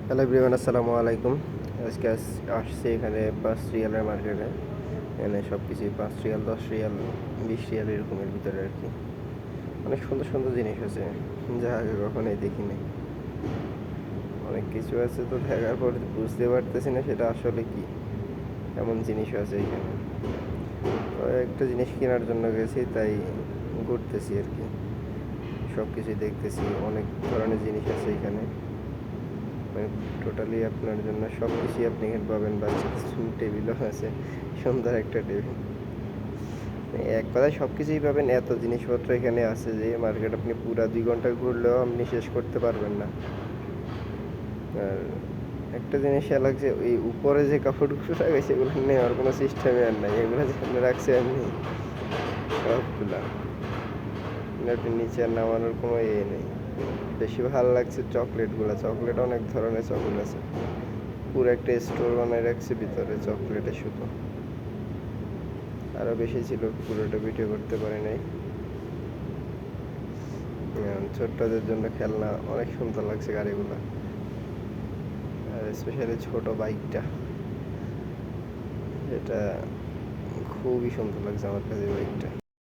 Hello everyone, আসসালামু আলাইকুম। আজকে আসছি এখানে 5 রিয়ালের মার্কেটে। এখানে সব কিছুই 5 রিয়াল, 10 রিয়াল, 20 রিয়াল এরকমের ভিতরে আর কি। অনেক সুন্দর সুন্দর জিনিস আছে যা আগে কখনোই দেখিনি। অনেক কিছু আছে তো দেখার পর বুঝতে পারতেছি না সেটা আসলে কি, এমন জিনিসও আছে এখানে। তো একটা জিনিস কেনার জন্য গেছি, তাই ঘুরতেছি আর কি, সব কিছুই দেখতেছি। অনেক ধরনের জিনিস আছে এখানে, মানে টোটালি আপনার জন্য সব কিছুই আপনি এখানে পাবেন। বাচ্চাদের টেবিলও আছে, সুন্দর একটা টেবিল। এক কথায় সব কিছুই পাবেন, এত জিনিসপত্র এখানে আছে যে মার্কেট আপনি পুরা 2 ঘন্টা ঘুরলেও আপনি শেষ করতে পারবেন না। আর একটা জিনিস খেয়াল লাগছে, ওই উপরে যে কাপড়গুলো রাখে সেগুলো নেওয়ার কোনো সিস্টেমই আর নাই। এগুলো যেখানে রাখছে এমনি সবগুলা, আপনি নিচে আর নামানোর কোনো নেই। বেশি ভালো লাগছে চকলেটগুলো। চকলেট অনেক ধরনের চকলেট আছে, পুরো একটা স্টোর বানায় রাখছে ভিতরে চকলেটে শুধু। আরও বেশি ছিল, পুরোটা ভিডিও করতে পারি নাই। ছোট্টদের জন্য খেলনা অনেক সুন্দর লাগছে গাড়িগুলো, আর স্পেশালি ছোট বাইকটা, এটা খুবই সুন্দর লাগছে আমার কাছে বাইকটা।